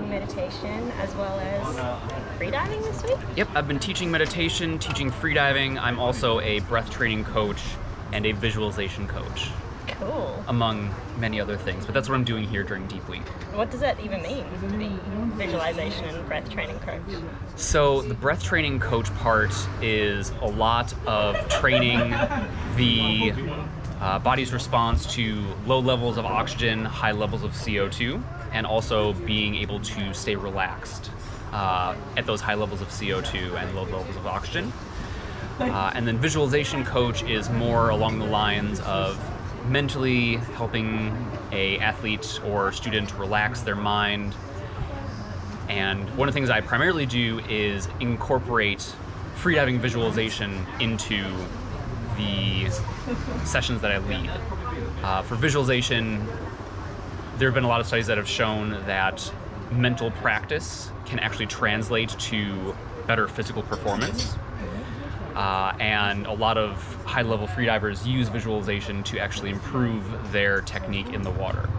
teaching meditation as well as freediving this week? Yep, I've been teaching meditation, teaching freediving. I'm also a breath training coach and a visualization coach, Cool. among many other things. But that's what I'm doing here during Deep Week. What does that even mean, the visualization and breath training coach? So the breath training coach part is a lot of training the body's response to low levels of oxygen, high levels of CO2, and also being able to stay relaxed at those high levels of CO2 and low levels of oxygen. And then visualization coach is more along the lines of mentally helping a athlete or student relax their mind. And one of the things I primarily do is incorporate freediving visualization into the sessions that I lead. For visualization, there have been a lot of studies that have shown that mental practice can actually translate to better physical performance. And a lot of high-level freedivers use visualization to actually improve their technique in the water.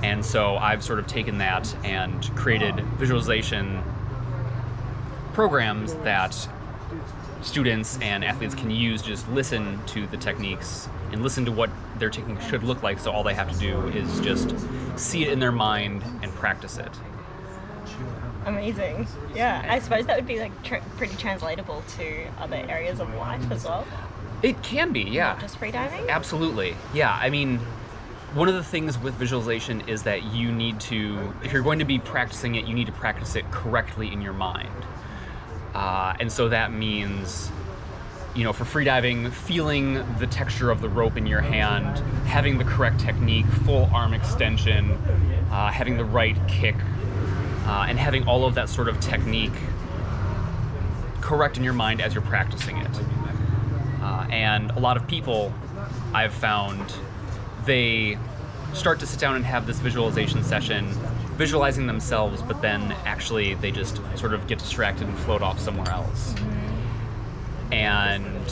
And so I've sort of taken that and created visualization programs that students and athletes can use to just listen to the techniques and listen to what their technique should look like, so all they have to do is just see it in their mind and practice it. Amazing. Yeah, I suppose that would be like pretty translatable to other areas of life as well. It can be, yeah. Not just freediving? Absolutely. Yeah, I mean, one of the things with visualization is that you need to, if you're going to be practicing it, you need to practice it correctly in your mind. And so that means, you know, for freediving, feeling the texture of the rope in your hand, having the correct technique, full arm extension, having the right kick, and having all of that sort of technique correct in your mind as you're practicing it. And a lot of people I've found, they start to sit down and have this visualization session, visualizing themselves, but then actually they just sort of get distracted and float off somewhere else. Mm-hmm. And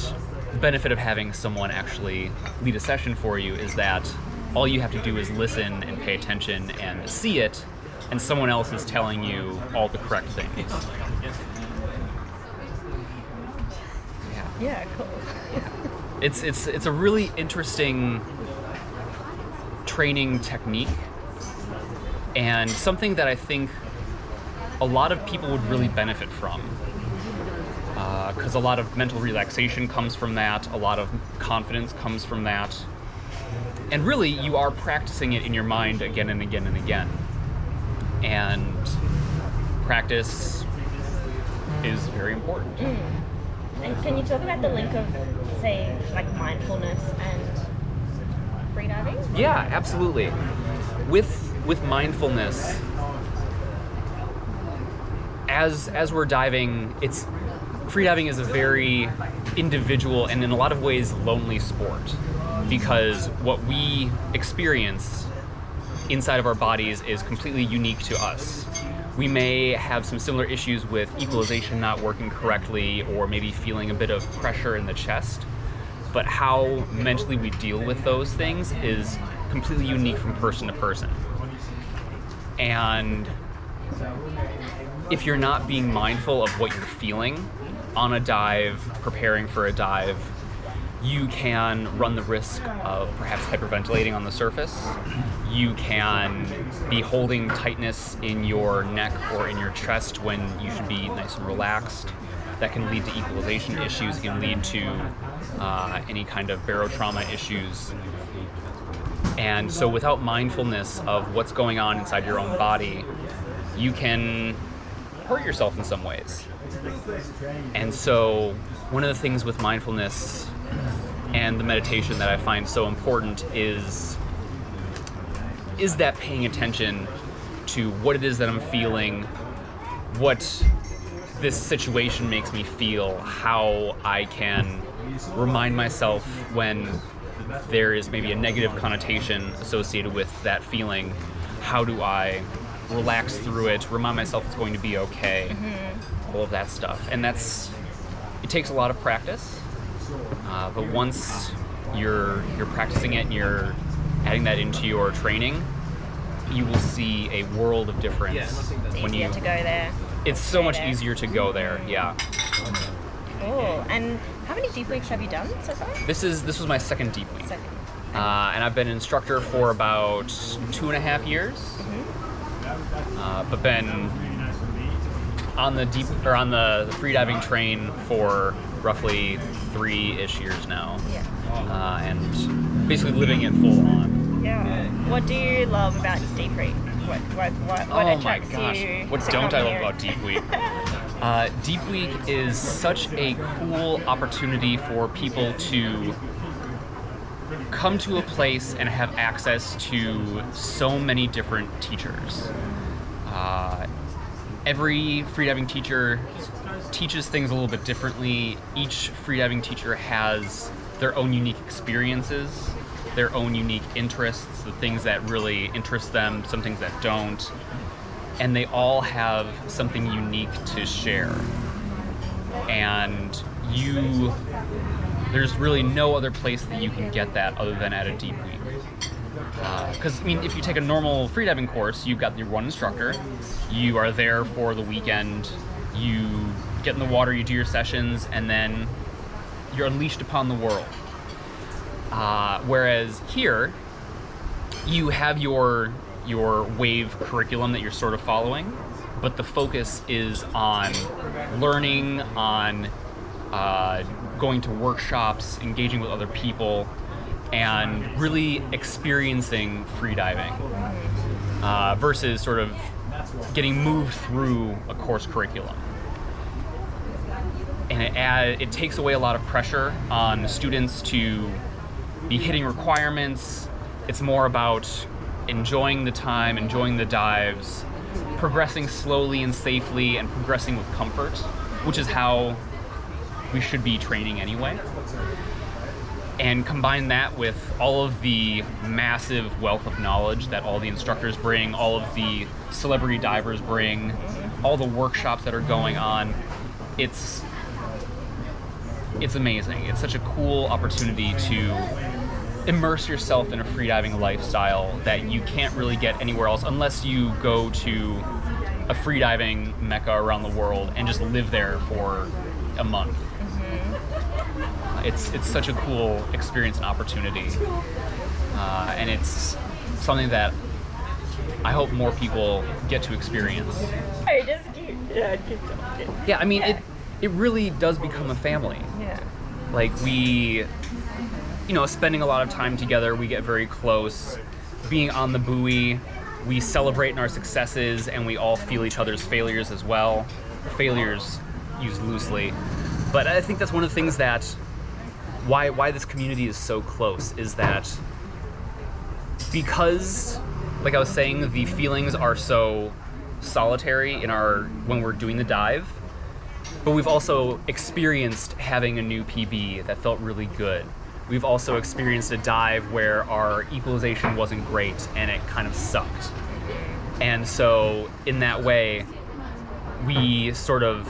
the benefit of having someone actually lead a session for you is that all you have to do is listen and pay attention and see it, and someone else is telling you all the correct things. Yeah, cool. It's a really interesting training technique, and something that I think a lot of people would really benefit from, because a lot of mental relaxation comes from that, a lot of confidence comes from that, and really you are practicing it in your mind again and again and again. And practice is very important. And can you talk about the link of, say, like mindfulness and freediving? Yeah, absolutely. With mindfulness, as we're diving, freediving is a very individual and in a lot of ways lonely sport, because what we experience inside of our bodies is completely unique to us. We may have some similar issues with equalization not working correctly, or maybe feeling a bit of pressure in the chest, but how mentally we deal with those things is completely unique from person to person. And if you're not being mindful of what you're feeling on a dive, preparing for a dive, you can run the risk of perhaps hyperventilating on the surface. You can be holding tightness in your neck or in your chest when you should be nice and relaxed. That can lead to equalization issues. It can lead to any kind of barotrauma issues. And so without mindfulness of what's going on inside your own body, you can hurt yourself in some ways. And so one of the things with mindfulness and the meditation that I find so important is that paying attention to what it is that I'm feeling, what this situation makes me feel, how I can remind myself when there is maybe a negative connotation associated with that feeling. How do I relax through it, remind myself it's going to be okay, all of that stuff. And it takes a lot of practice, but once you're practicing it and you're adding that into your training, you will see a world of difference It's when easier you. to go there. It's so much there. easier to go there. Yeah. Cool. And how many deep weeks have you done so far? This was my second deep week. Second. And I've been an instructor for about 2.5 years. But been on the freediving train for roughly 3-ish years now. Yeah. And basically living it full on. Yeah. What do you love about Deep Week? What Oh my attracts gosh. you? What to don't come I love here? about Deep Week? Deep Week is such a cool opportunity for people to come to a place and have access to so many different teachers. Every freediving teacher teaches things a little bit differently. Each freediving teacher has their own unique experiences, their own unique interests, the things that really interest them, some things that don't. And they all have something unique to share. And there's really no other place that you can get that other than at a Deep Week. Because, if you take a normal freediving course, you've got your one instructor, you are there for the weekend, you get in the water, you do your sessions, and then you're unleashed upon the world. Whereas here, you have your wave curriculum that you're sort of following, but the focus is on learning, on going to workshops, engaging with other people, and really experiencing freediving versus sort of getting moved through a course curriculum. And it takes away a lot of pressure on students to be hitting requirements. It's more about enjoying the time, enjoying the dives, progressing slowly and safely, and progressing with comfort, which is how we should be training anyway. And combine that with all of the massive wealth of knowledge that all the instructors bring, all of the celebrity divers bring, all the workshops that are going on. It's amazing. It's such a cool opportunity to immerse yourself in a freediving lifestyle that you can't really get anywhere else unless you go to a freediving mecca around the world and just live there for a month. It's such a cool experience and opportunity, and it's something that I hope more people get to experience. Sorry, just keep talking. Yeah, it really does become a family. Yeah. Like we, spending a lot of time together, we get very close. Being on the buoy, we celebrate in our successes, and we all feel each other's failures as well. Failures used loosely, but I think that's one of the things that why this community is so close is that because, like I was saying, the feelings are so solitary when we're doing the dive, but we've also experienced having a new PB that felt really good. We've also experienced a dive where our equalization wasn't great and it kind of sucked. And so in that way, we sort of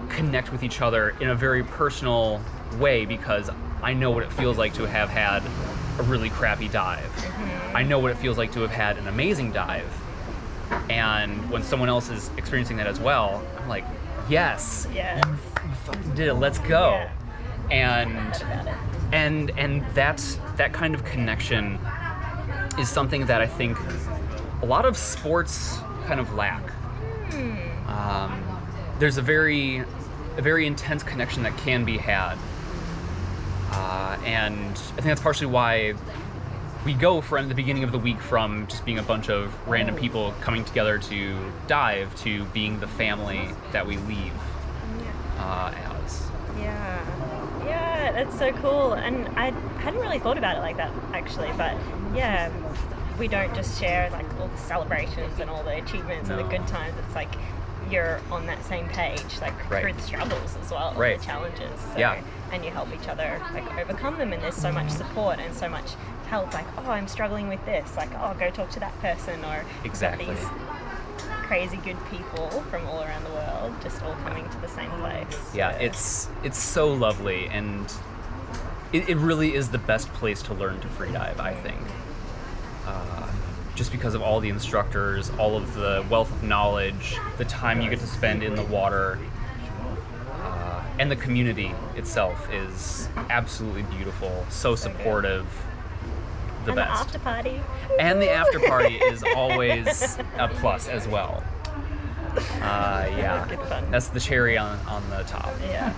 connect with each other in a very personal way because I know what it feels like to have had a really crappy dive. I know what it feels like to have had an amazing dive. And when someone else is experiencing that as well, I'm like, yes, Yeah. you fucking did it, let's go. Yeah. And that kind of connection is something that I think a lot of sports kind of lack. There's a very intense connection that can be had. And I think that's partially why we go from the beginning of the week from just being a bunch of random people coming together to dive to being the family that we leave as. Yeah, that's so cool. And I hadn't really thought about it like that actually, but yeah, we don't just share like all the celebrations and all the achievements and the good times. It's like you're on that same page, like through the struggles as well, the challenges. So, and you help each other like overcome them, and there's so much support and so much help. Like, oh, I'm struggling with this. Like, oh, go talk to that person. Or exactly these crazy good people from all around the world just all coming to the same place. Yeah, it's so lovely, and it really is the best place to learn to freedive, I think. just because of all the instructors, all of the wealth of knowledge, the time you get to spend in the water, and the community itself is absolutely beautiful, so supportive, the and best. the after party. And the after party is always a plus as well. Yeah, Good fun. that's the cherry on the top. Yeah.